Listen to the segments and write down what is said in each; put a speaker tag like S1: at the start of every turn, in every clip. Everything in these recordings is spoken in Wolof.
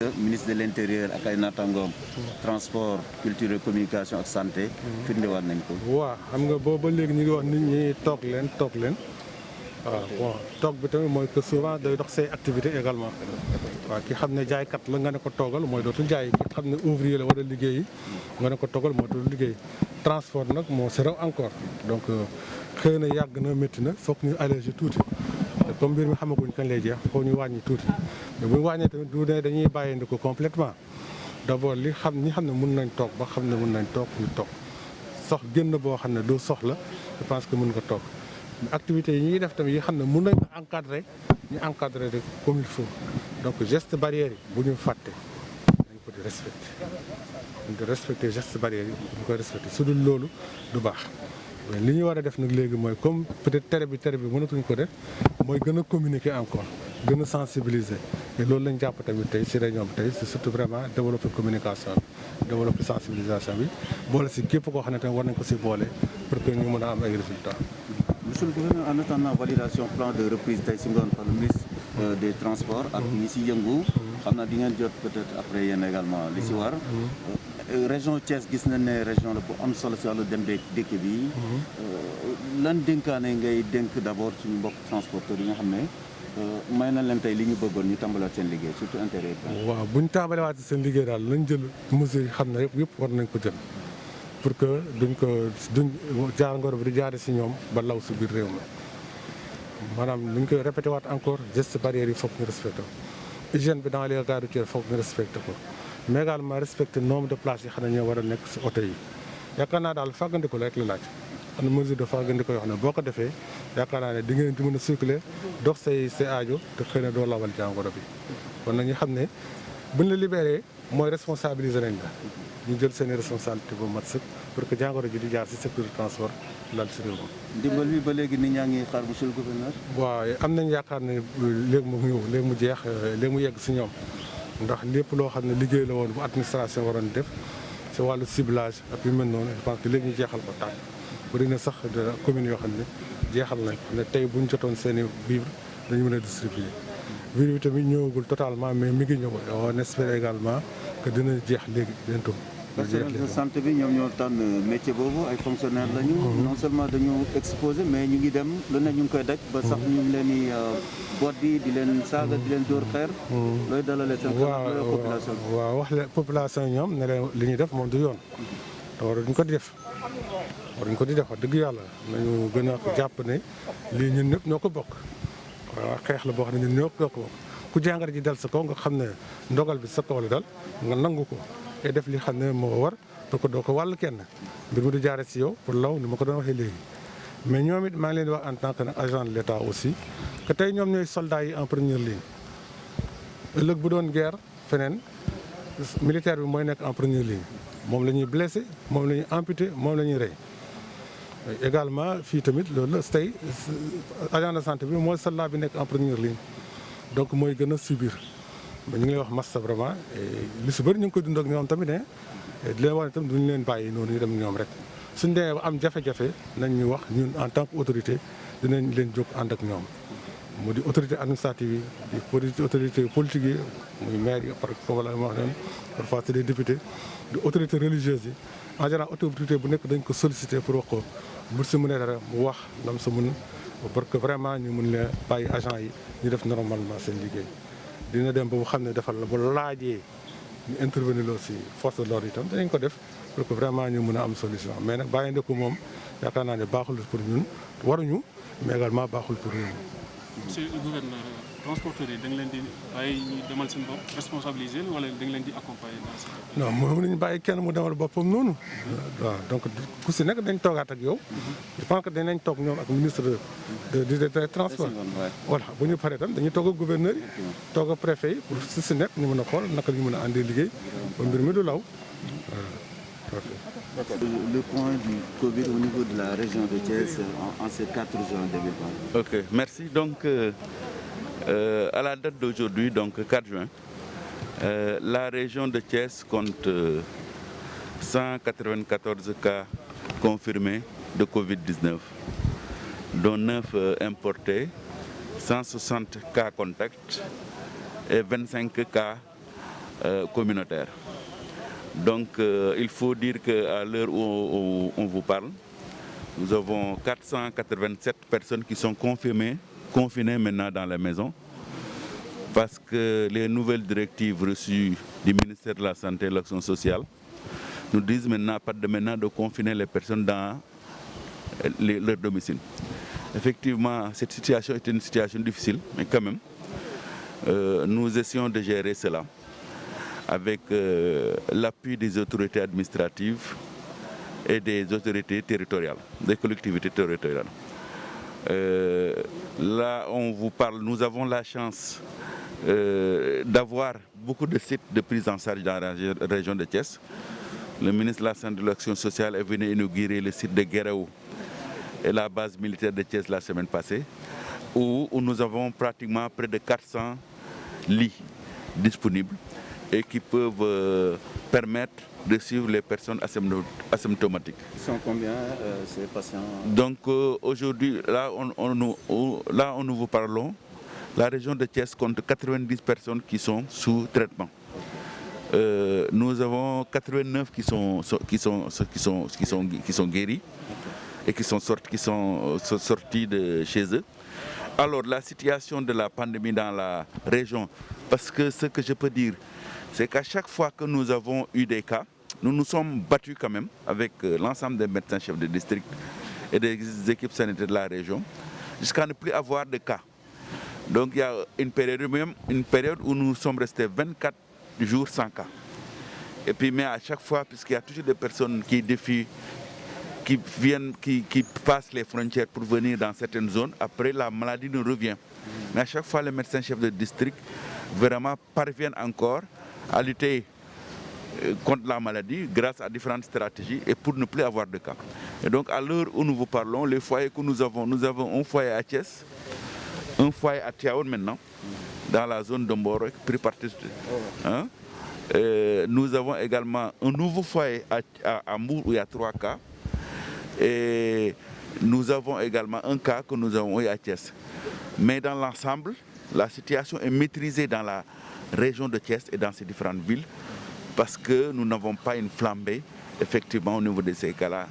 S1: ministre de l'intérieur ak ay naataangoom transport culture et communication ak santé firndewaat nañ ko.
S2: waaw xam nga booba léegi ñu ngi wax nit ñi toog leen waaw bon toog bi tamit mooy que souvent day dox say activité également waaw ki xam ne jaaykat la nga ne ko toogal mooy dootul jaay ki xam ne ouvrier la war a liggéeyi nga ne ko toogal moo dootul liggéey transport nag moo si raw encore donc xëy na yàgg na métti na foog ñu allégé tuuti comme mbir mi xamaguñ kañ lay jeex foog ñu wàññi tuuti mais bu ñu wàññee tamit du ne dañuy bàyyindi ko complètement d'abord ñi xam ne mun nañ toog ba xam ne mun nañ toog ñu toog génn boo xam ne doo soxla je pense que mun nga toog activités yi ñuy def tamit yi xam ne mun nañ ko encadrer ñu encadrer rek comme il faut donc geste barrière yi bu ñu fàtte dañ ko di respecter geste barrière yi ñu koy respecter su dul loolu du baax mais li ñu war a def nag léegi mooy comme peut-être tere bi mënatuñ ko def mooy gën a communiquer encore gën a sensibiliser et loolu lañ jàpp tamit tey si réunion bi tey c'est surtout vraiment développer communication bi développer sensibilisation bi boole si képp koo xam ne tamit war nañ ko si boole pour que ñu mën a am ay résultats.
S1: Monsieur le gouverneur, en attendant validation plan de reprise tey si ngoon par le ministre des transports ak ñi si yëngu xam naa di ngeen jot peut-être après yéen également li si war région Thiès gis nañ ne région la bu am solo si wàllu dem beeg dëkk bi lan dénkaane ngay dénk d'abord suñu mbokk transporteurs yi nga xam ne may na leen tey li ñu bëggoon ñu tàmbaliwaat seen liggéey surtout intérêt.
S2: waaw bu ñu tàmbaliwaat seen liggéey daal lañ jël mesures yi xam ne yëpp war nañ ko jël pour que duñ jàngoro bi di jaare si ñoom ba law si biir réew mi maanaam luñ koy répété waat encore geste barrière yi foog ñu respecté ko hygiène bi dans les gares routières foog ñu respecté ko mais également respecté nombre de places yi xam ne ñoo war a nekk si oto yi yaakaar naa daal fàggandiku la rek la laaj am na mesure de fàggandiku yoo xam ne boo ko defee yaakaar naa ne di ngeen di mën a circuler dox say aajo te xëy na doo lawal jàngoro bi kon nag ñu xam ne buñ la libéré mooy responsabiliser nañ la ñu jël seen i responsabilité bu mat sëkk pour que jàngoro ji di jaar si secteur du transport lal si réew mi.
S1: ndimbal bi ba léegi nit ñaa ngi xaar monsieur le gouverneur.
S2: waaw am nañ yaakaar ne léegi mu ñëw léegi mu jeex léegi mu yegg si ñoom ndax lépp loo xam ne liggéey la woon bu administration waroon def si wàllu ciblage ak yu mel noonu je pense que léegi ñu jeexal ko tàkk bëri na sax communes yoo xam ne jeexal nañ ko ne tey bu ñu jotoon seen i vivre dañu mën a distribuer. vivre bi tamit ñëwagul totalement mais mi ngi ñëw on espère également que dina jeex léegi bientôt.
S1: personnel de santé bi ñoom ñoo tànn métier boobu ay fonctionnaires lañu. non seulement dañu exposé mais ñu ngi dem lu ne ñu ngi koy daj. ba sax ñu ngi leen di boot di leen saaga di leen dóor xeer. looy dalalee seen population bi.
S2: waaw wax la population yi ñoom ne leen li ñuy def moom du yoon. te waruñu ko di def wax dëgg yàlla nañu gën a jàpp ne lii ñun ñëpp ñoo ko bokk. waaw xeex la boo xam ne ñun ñoo ko bokk ku jàngoro ji dal sa kaw nga xam ne ndogal bi sa kaw la dal nga nangu ko. te def li xam ne moo war pour que doo ko wàll kenn mbir mi du jaare si yow pour law ni ma ko doon waxee léegi mais ñoom it maa ngi leen di wax en tant que agent de l'État aussi que tey ñoom ñooy soldats yi en première ligne ëllëg bu doon guerre feneen militaire bi mooy nekk en première ligne moom la ñuy blessé moom la ñuy amputé moom la ñuy rey également fii tamit loolu la tey agent de santé bi mooy soldat bi nekk en première ligne donc mooy gën a subir ñu ngi lay wax massa vraiment li si bëri ñu ngi koy dund ak ñoom tamit ne di leen wax ne tamit duñu leen bàyyi noonu ñu dem ñoom rek suñ demee ba am jafe-jafe nañ ñu wax ñun en tant que autorité dinañ leen jóg ànd ak ñoom mu di autorité administrative yi di autorité politique yi muy maire yi par wala ma wax noonu parfois c'est des députés di autorité religieuse yi en général autorité bu nekk dañ ko solliciter pour wax ko bu si mënee dara mu wax lam sa mun pour que vraiment ñu mun leen bàyyi agent yi ñu def normalement seen liggéey dina dem ba mu xam ne defal la bu laajee ñu intervenir loo si force de l'ordre itam danañ ko def pour que vraiment ñu mën a am solution mais nag bàyyi ndeku moom yaakaar naa ne baaxul pour ñun waruñu mais également baaxul pour ñun.
S3: monsieur le gouverneur transporteurs yi da nga leen di bàyyi ñu demal seen bopp responsabiliser wala da nga leen di accompagner dans ce.
S2: non moom la ñu bàyyi kenn mu demal boppam noonu. waaw donc ku si nekk dañ toogaat ak yow. je pense que dinañ toog ñoom ak ministre des transports. voilà bu ñu paree tam dañuy toog ak gouverneur yi. toog ak préfet yi pour si nekk ñu mën a xool naka la ñu mën a àndee liggéey ba mbir mi du law.
S1: Le point du Covid au niveau de la région de Thiès en ces 4 jours de début.
S4: Ok, merci. Donc, à la date d'aujourd'hui, donc 4 juin, la région de Thiès compte 194 cas confirmés de Covid-19, dont 9 importés, 160 cas contacts et 25 cas communautaire. Donc il faut dire qu'à l'heure où on vous parle, nous avons 487 personnes qui sont confinées maintenant dans la maison parce que les nouvelles directives reçues du ministère de la Santé et de l'Action sociale nous disent maintenant, de confiner les personnes dans leur domicile. Effectivement, cette situation est une situation difficile, mais quand même, nous essayons de gérer cela avec l'appui des autorités administratives et des autorités territoriales, des collectivités territoriales. Là, on vous parle, nous avons la chance d'avoir beaucoup de sites de prise en charge dans la région de Thiès. Le ministre de la Santé et de l'Action sociale est venu inaugurer le site de Guéréo et la base militaire de Thiès la semaine passée, où nous avons pratiquement près de 400 lits disponibles et qui peuvent permettre de suivre les personnes asymptomatiques.
S1: Ils sont combien ces patients?
S4: Donc aujourd'hui, là où nous vous parlons, la région de Thiès compte 90 personnes qui sont sous traitement. Nous avons 89 qui sont guéris et qui sont sortis de chez eux. Alors la situation de la pandémie dans la région, parce que ce que je peux dire, c'est qu'à chaque fois que nous avons eu des cas, nous nous sommes battus quand même avec l'ensemble des médecins chefs de district et des équipes sanitaires de la région, jusqu'à ne plus avoir de cas. Donc il y a une période où nous sommes restés 24 jours sans cas. Et puis mais à chaque fois, puisqu'il y a toujours des personnes qui défient, qui passent les frontières pour venir dans certaines zones, après la maladie nous revient. Mais à chaque fois, les médecins chefs de district vraiment parviennent encore à lutter contre la maladie grâce à différentes stratégies et pour ne plus avoir de cas. Et donc à l'heure où nous vous parlons, les foyers que nous avons un foyer à Thiès, un foyer à Tiaoune maintenant, dans la zone de Mboro, pris par nous avons également un nouveau foyer à Mbour où il y a 3 cas. Et nous avons également un cas que nous avons eu à Thiès. Mais dans l'ensemble, la situation est maîtrisée dans la région de Thiès et dans ces différentes villes parce que nous n'avons pas une flambée effectivement au niveau de ces cas-là.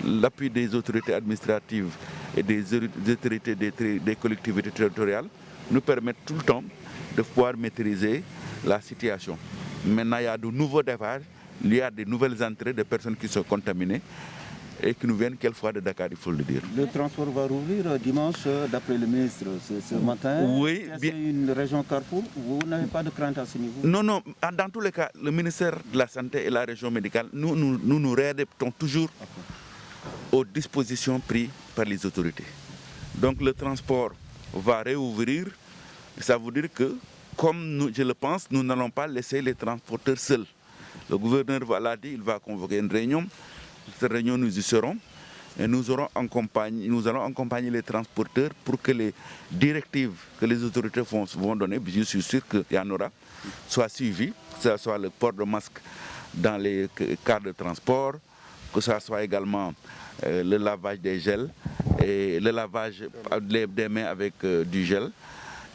S4: L'appui des autorités administratives et des autorités des collectivités territoriales nous permettent tout le temps de pouvoir maîtriser la situation. Maintenant, il y a de nouveaux départs, il y a de nouvelles entrées de personnes qui sont contaminées et qui nous viennent quelquefois de Dakar, il faut le dire.
S1: Le transport va rouvrir dimanche, d'après le ministre, ce matin.
S4: Oui.
S1: C'est une région carrefour, vous n'avez pas de crainte à ce niveau?
S4: Non, dans tous les cas, le ministère de la Santé et la région médicale, nous réadaptons toujours aux dispositions prises par les autorités. Donc le transport va réouvrir, ça veut dire que, comme je le pense, nous n'allons pas laisser les transporteurs seuls. Le gouverneur l'a dit, il va convoquer une réunion. Cette réunion, nous y serons et nous allons accompagner les transporteurs pour que les directives que les autorités vont donner, je suis sûr qu'il y en aura, soient suivies, que ce soit le port de masque dans les cars de transport, que ce soit également le lavage des gels et le lavage des mains avec du gel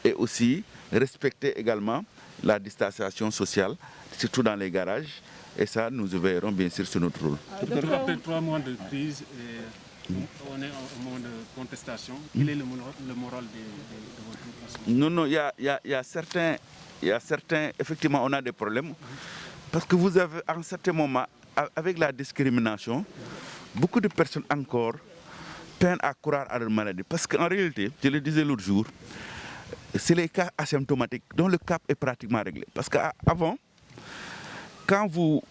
S4: et aussi respecter également la distanciation sociale, surtout dans les garages. Et ça, nous verrons bien sûr sur notre rôle.
S3: Après 3 mois de crise, on est au moment de contestation. Quel est le moral de votre gouvernement?
S4: Non, il y a certains, effectivement, on a des problèmes. Parce que vous avez, à un certain moment, avec la discrimination, beaucoup de personnes encore peinent à croire à leur maladie. Parce qu'en réalité, je le disais l'autre jour, c'est les cas asymptomatiques dont le cap est pratiquement réglé. Parce qu'avant, quand vous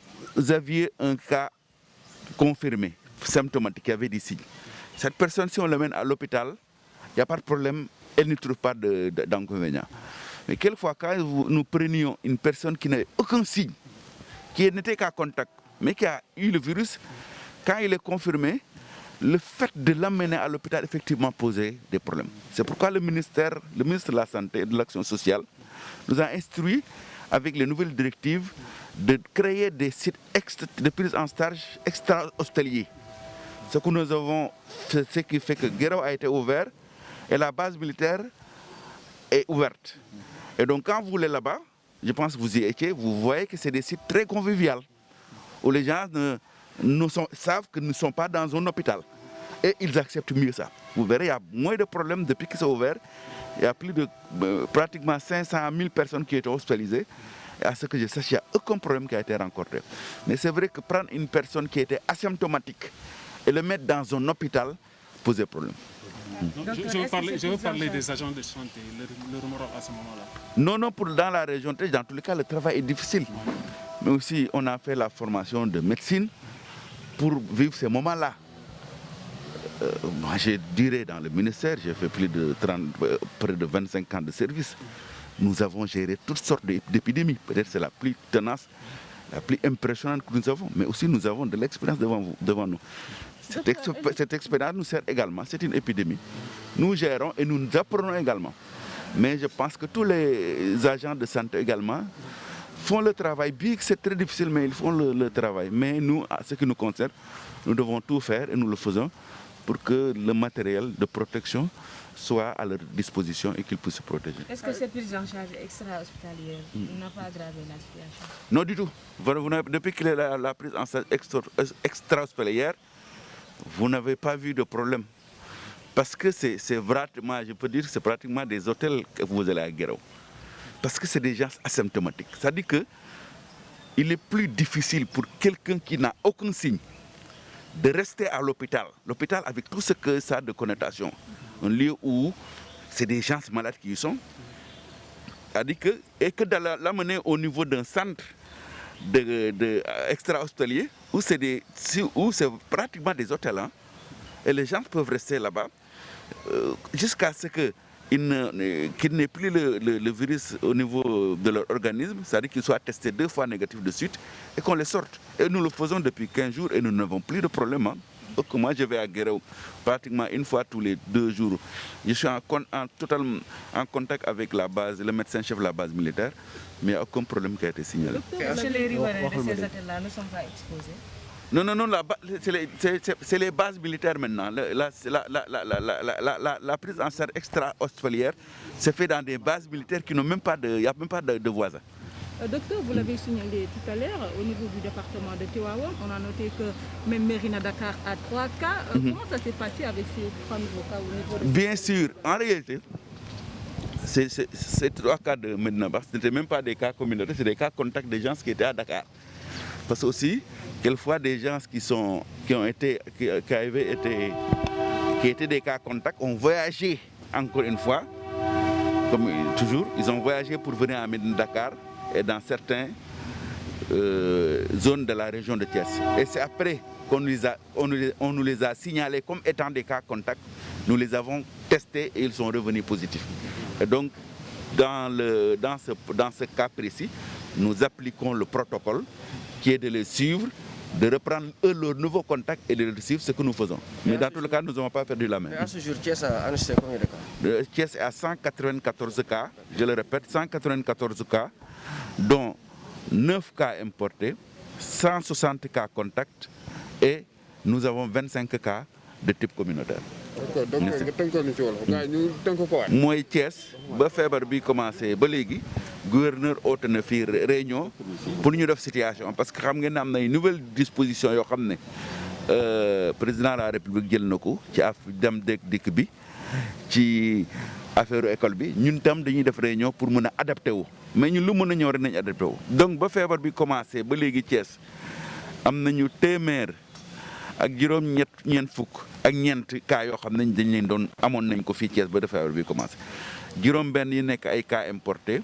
S4: aviez un cas confirmé, symptomatique, qui avait des signes, cette personne, si on l'amène à l'hôpital, il n'y a pas de problème, elle ne trouve pas d'inconvénient. Mais quelquefois, quand nous prenions une personne qui n'avait aucun signe, qui n'était qu'à contact, mais qui a eu le virus, quand il est confirmé, le fait de l'amener à l'hôpital effectivement posait des problèmes. C'est pourquoi le ministre de la Santé et de l'Action sociale nous a instruit, avec les nouvelles directives, de créer des sites de prise en charge extra-hospitaliers. Ce que nous avons, ce qui fait que Guéréo a été ouvert et la base militaire est ouverte. Et donc quand vous voulez là-bas, je pense que vous y étiez, vous voyez que c'est des sites très conviviaux, où les gens savent que nous ne sommes pas dans un hôpital. Et ils acceptent mieux ça. Vous verrez, il y a moins de problèmes depuis que c'est ouvert. Il y a plus de pratiquement 500 000 personnes qui étaient hospitalisées. Et à ce que je sache, il n'y a aucun problème qui a été rencontré. Mais c'est vrai que prendre une personne qui était asymptomatique et le mettre dans un hôpital posait problème.
S3: Je veux parler des agents de santé, leur moral à ce moment-là.
S4: Non, dans la région, dans tous les cas, le travail est difficile. Mais aussi, on a fait la formation de médecine pour vivre ces moments-là. Moi, j'ai duré dans le ministère, j'ai fait près de 25 ans de service. Nous avons géré toutes sortes d'épidémies. Peut-être c'est la plus tenace, la plus impressionnante que nous avons. Mais aussi, nous avons de l'expérience devant nous. Cette expérience nous sert également. C'est une épidémie. Nous gérons et nous apprenons également. Mais je pense que tous les agents de santé également font le travail. Bien que c'est très difficile, mais ils font le travail. Mais nous, à ce qui nous concerne, nous devons tout faire et nous le faisons pour que le matériel de protection soit à leur disposition et qu'ils puissent se protéger.
S5: Est-ce que cette prise en charge extra-hospitalière n'a pas aggravé la situation?
S4: Non du tout. Depuis qu'il est la prise en charge extra-hospitalière, vous n'avez pas vu de problème. Parce que c'est pratiquement, je peux dire, c'est pratiquement des hôtels que vous allez à Guéréo. Parce que c'est des gens asymptomatiques. Ça dit que il est plus difficile pour quelqu'un qui n'a aucun signe de rester à l'hôpital. L'hôpital avec tout ce que ça a de connotation. Un lieu où c'est des gens malades qui y sont. C'est-à-dire que, et que de l'amener au niveau d'un centre extra-hospitalier, où c'est pratiquement des hôtels. Hein, et les gens peuvent rester là-bas jusqu'à ce qu'il n'ait plus le virus au niveau de leur organisme, c'est-à-dire qu'ils soient testés 2 fois négatifs de suite et qu'on les sorte. Et nous le faisons depuis 15 jours et nous n'avons plus de problème. Hein. Donc moi je vais à Guéréo pratiquement 1 fois tous les 2 jours. Je suis totalement en contact avec la base, le médecin-chef de la base militaire, mais il n'y a aucun problème qui a été signalé.
S5: Chez les riverains de ces hôtels-là ne sont pas exposés?
S4: Non, c'est les bases militaires maintenant. La prise en charge extra-hospitalière se fait dans des bases militaires qui n'ont même pas il n'y a même pas de voisins.
S6: Docteur, vous l'avez signalé tout à l'heure, au niveau du département de Tivaouane, on a noté que même Mérina Dakar a 3 cas. Comment ça s'est passé avec ces 3 nouveaux cas au niveau de...
S4: Bien sûr, en réalité, ces 3 cas de Mérina Dakar, ce n'étaient même pas des cas communautaires, c'est des cas contacts des gens qui étaient à Dakar. Parce que aussi, quelquefois, des gens qui étaient des cas contacts ont voyagé encore une fois, comme toujours, ils ont voyagé pour venir à Mérina Dakar et dans certaines zones de la région de Thiès. Et c'est après qu'on nous les a signalés comme étant des cas contacts, nous les avons testés et ils sont revenus positifs. Et donc, dans ce cas précis, nous appliquons le protocole qui est de les suivre, de reprendre leur nouveau contact et de les suivre, ce que nous faisons. Mais dans tous les cas, nous n'avons pas perdu la main.
S7: Mais à ce jour, Thiès a enregistré combien de cas?
S4: Thiès est à 194 cas, je le répète, 194 cas, dont 9 cas importés, 160 cas contacts et nous avons 25 cas de type communautaire. Moi, Thiès, ba feebar bi commencé ba léegi gouverneur oote na fii réunion pour ñu def situation parce que xam ngeen ne am na ay nouvelles dispositions yoo xam ne président de la république jël na ko ci dem dikk bi ci affaire école bi ñun tam dañuy def réunion pour mën a adapté wu mais ñun lu mën a ñëw rek nañ adapté wu. Donc ba feebar bi commencé ba léegi Thiès am nañu téeméer ak juróom-ñeent fukk ak ñeent cas yoo xam ne dañ leen doon amoon nañ ko fii Thiès ba de feebar bi commencé juróom-benn yi nekk ay cas importés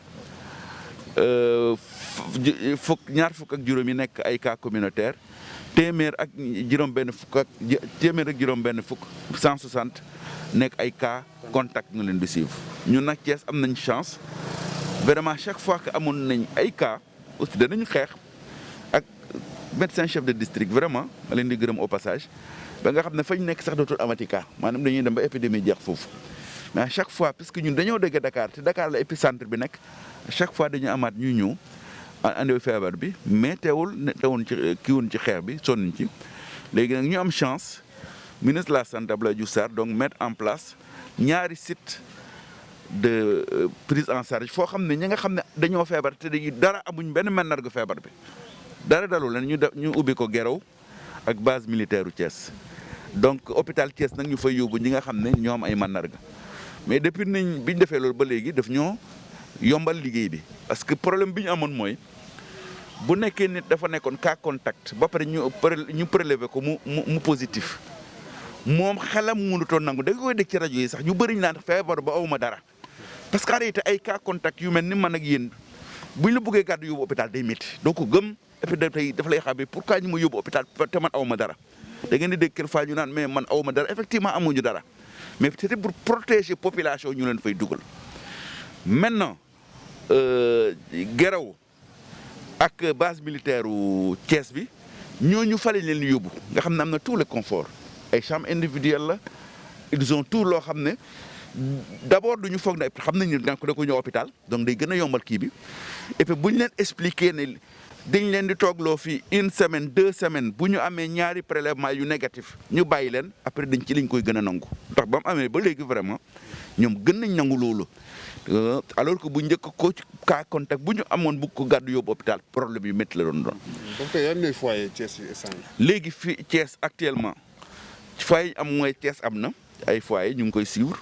S4: ñaar fukk ak juróom yi nekk ay cas communautaire téeméer ak juróom-benn fukk 160 nekk ay cas contact ñu leen di suivre ñun nag Thiès am nañ chance vraiment chaque fois que amoon nañ ay cas aussi danañu xeex ak médecin chef de district vraiment ma leen di gërëm au passage ba nga xam ne fañ nekk sax dootul amati cas maanaam dañuy dem ba épidémie jeex foofu mais à chaque fois parce que ñun dañoo dégg Dakar te Dakar la épicentre bi nekk à chaque fois dañu amaat ñu ñëw andi feebar bi mais teewul kiiwuñ ci xeex bi sonn ci léegi nag ñu am chance ministre de la santé Abdoulaye Diouf Sarr donc mettre en place ñaari site de prise en charge foo xam ne ñi nga xam ne dañoo feebar te dara amuñ benn màndarga feebar bi dara dalu leen ñu ubbi ko Guéréo ak base militaire u Thiès donc hôpital Thiès nag ñu fay yóbbu ñi nga xam ne ñoo am ay màndarga mais depuis biñ defee loolu ba léegi daf ñoo yombal liggéey bi parce que problème bi ñu amoon mooy bu nekkee nit dafa nekkoon cas contact ba pare ñu prélever ko mu positif moom xelam mënutoon nangu da nga koy dégg ci rajo yi sax ñu bëri ñu naan feebar ba awma dara parce que en réalité ay cas contact yu mel ni man ak yéen buñ la bëggee gàddu yóbbu hôpital day métti doo ko gëm et puis dafa lay xamee pourquoi ñu ma yóbbu hôpital te man awma dara da ngeen di dégg quelque fois ñu naan mais man awma dara effectivement amuñu dara mais c'était pour protéger population ñu leen fay dugal maintenant Guéréo ak base militaire u Thiès bi ñooñu fale leen yóbbu nga xam ne am na tout le confort ay chambres individuelles la ils ont tout loo xam ne d'abord duñu foog ne xam nañ ne da ko ñëw hôpital donc day gën a yombal kii bi et puis bu ñu leen expliquer ne dañ leen di toogloo fii 1 semaine 2 semaines bu ñu amee ñaari prélèvement yu négatif ñu bàyyi leen après dañ ci liñ koy gën a nangu ndax ba mu amee ba léegi vraiment ñoom gën nañ nangu loolu alors que bu njëkk ko cas contact bu ñu amoon bu ko gàddu yóbbu hôpital problème yu métti la doon.
S8: donc yan ñooy foyer Thiès yi instant
S4: léegi fii Thiès actuellement foyer yi am mooy Thiès am na ay foyer ñu ngi koy suivre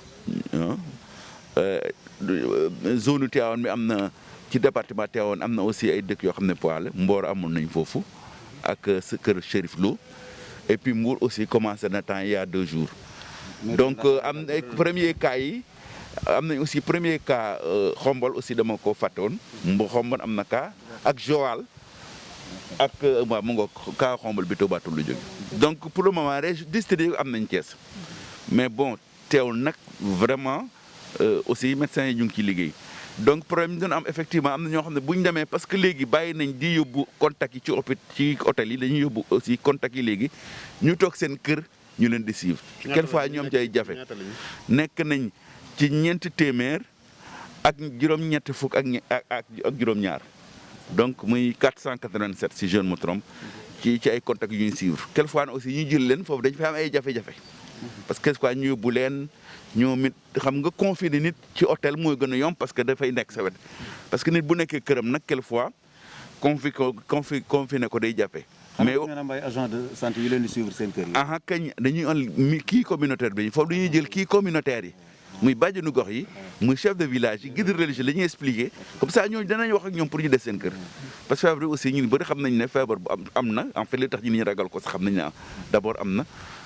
S4: zone Tivaouane bi am na ci département Tivaouane am na aussi ay dëkk yoo xam ne poids la Mboro amoon nañ foofu ak sa kër Chérif Lo et puis Mbour aussi commencé na temps il y a 2 jours donc am na premier cas yi am nañ aussi premier cas Xombol aussi dama ko fàtte woon Xombol am na cas ak Joal ak waaw mu ngoog cas Xombol bi Toubatoul lu jóge donc pour le moment district am nañ Thiès mais bon teewul nag vraiment aussi médecins yi ñu ngi ciy liggéey donc problème yi doon am effectivement am na ñoo xam ne bu ñu demee parce que léegi bàyyi nañ di yóbbu contact yi ci hôtel yi dañuy yóbbu aussi contact yi léegi ñu toog seen kër ñu leen di suivre. quelquefois ñoom ci ay jafe nekk nañ ci 400 ak juróom-ñetti fukk ak juróom-ñaar donc muy 487 si je ne me trompe ci ay contacts yu ñuy suivre quelquefois aussi ñu jël leen foofu dañ fa am ay jafe-jafe parce que quelquefois ñu yóbbu leen ñoom it xam nga confiner nit ci hôtel mooy gën a yomb parce que dafay nekk sa wet parce que nit bu nekkee këram nag quelquefois confiné ko day jafe.
S1: mais am ay agent de santé yu leen di suivre seen kër yi.
S4: kañ dañuy am kii communautaire bi foofu dañuy jël kii communautaire yi. muy bàjjenu gox yi muy chef de village yi guide religieux la ñuy expliquer comme ça ñooñu danañ wax ak ñoom pour ñu des seen kër parce que feebar bi aussi ñun bëri xam nañ ne feebar bu am na en fait li tax ñu ragal ko sax xam nañ ne d'abord am na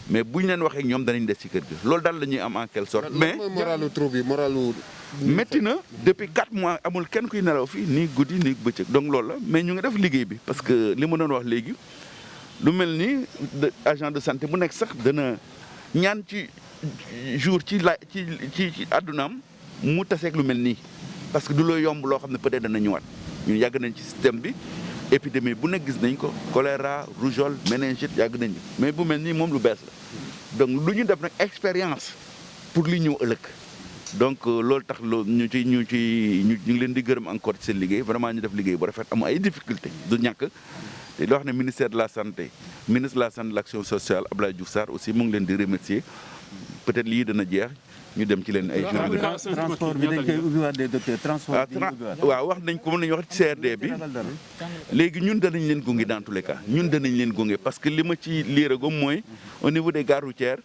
S4: mais buñ leen waxee ak ñoom danañ des ci kër gi loolu daal la ñuy am en quelque sorte. mais
S8: moralu troupe yi moralu.
S4: métti na depuis 4 mois amul kenn kuy nelaw fii ni guddi ni bëccëg donc loolu la mais ñu ngi def liggéey bi parce que li ma doon wax léegi lu mel ni agent de santé bu nekk sax dana ñaan ci jour ci àddunaam mu taseeg lu mel nii parce que du loo yomb loo xam ne peut-être dana ñëwaat ñun yàgg nañ ci système bi épidémie bu nekk gis nañ ko choléra rougeole méningite yàgg nañ mais bu mel nii moom lu bees la donc lu ñu def nag expérience pour li ñëw ëllëg donc loolu tax ñu ngi leen di gërëm encore ci seen liggéey vraiment ñu def liggéey bu rafet am ay difficulté du ñàkk te loo xam ne ministère de la santé ministre de la santé de l'action sociale Abdoulaye Diouf Sarr aussi mu ngi leen di remercier peut-être lii dana jeex ñu dem ci leen ay jours.
S1: transport bi dañ koy ubbiwaat des docteurs transport bi
S4: waaw wax nañ ko mën nañu wax ci CRD bi léegi ñun danañ leen gunge dans tous les cas ñun danañ leen gunge parce que li ma ci liiragum mooy au niveau des gares routières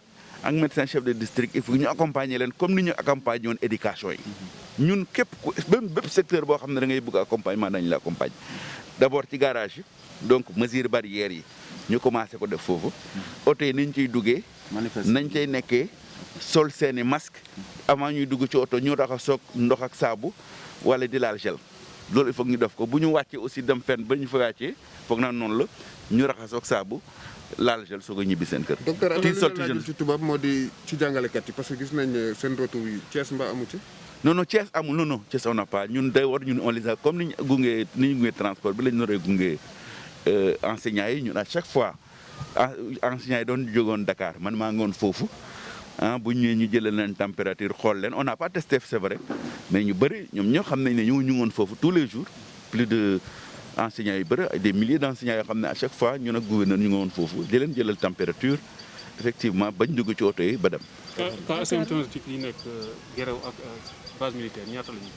S4: ak médecin chef de district il faut ñu accompagner leen comme ni ñu accompagner woon éducation yi ñun képp ku bépp secteur boo xam ne da ngay bëgg accompagnement dañ la accompagner d'abord ci garage yi donc mesures barrières yi ñu commencé ko def foofu oto yi niñ ciy duggee nañ cay nekkee sol seeni masque avant ñuy dugg ci oto ñu raxasoog ndox ak saabu wala di laal gel loolu il faut ñu def ko bu ñu wàccee aussi dem fenn ba ñu fa wàccee foog naa noonu la ñu raxasoog saabu laal gel soog a ñibbi seen kër.
S8: docteur ana lu ci tubaab moo di ci jàngalekat yi parce que gis nañ seen retour yi Thiès mbaa amu ci.
S4: non Thiès amul non Thiès on n'a pas ñun day war ñun on les a comme ni ñu gunge transport bi la ñu naree gunge enseignants yi ñun à chaque fois enseignants yi doon jógoon Dakar man maa ngoon foofu bu ñu ñëwee ñu jëlee leen température xool leen on n'a pas testé c'est vrai mais ñu bëri ñoom ñoo xam nañ ne ñu ngoon foofu tous les jours plus de enseignants yu bëri des milliers d'enseignants yoo xam ne à chaque fois ñun ak gouverneur ñu ngoon foofu di leen jëlal température effectivement bañ dugg ci oto yi ba dem.
S3: Quand asymptomatique yi nekk Guéréo ak base militaire ñaata la ñu.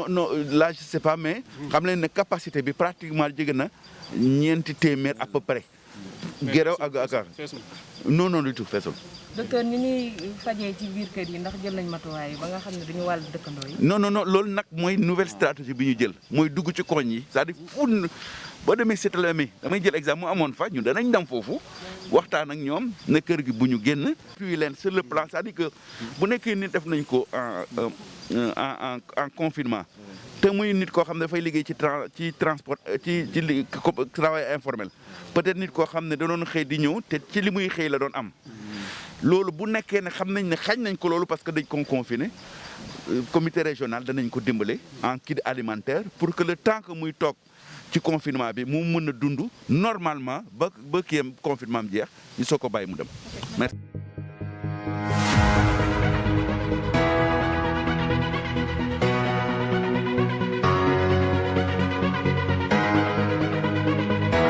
S4: Non là je sais pas mais xam leen ne capacité bi pratiquement jege na 400 à peu près. Guéréo ak Dakar non du tout feesul.
S5: docteur ni ñuy fajee ci biir kër yi ndax jël nañ matuwaay ba nga xam ne duñu wàll dëkkandoo yi.
S4: non loolu nag mooy nouvelle stratégie bi ñu jël mooy dugg ci koñ yi c'est-à-dire fu boo demee Cité mi damay jël exemple mu amoon fa ñu danañ dem foofu waxtaan ak ñoom ne kër gi bu ñu génn. puis leen sur le plan c'est-à-dire que bu nekkee nit def nañ ko en confinement te muy nit koo xam ne dafay liggéey ci transport ci travail informel peut-être nit koo xam ne da doon xëy di ñëw te ci li muy xëy la doon am. loolu bu nekkee ne xam nañ ne xañ nañ ko loolu parce que dañ ko confiné comité régional danañ ko dimbale en kit alimentaire pour que le temps que muy toog ci confinement bi mu mën a dund normalement ba kiyam confinement am jeex ñu soo ko bàyyi mu dem merci.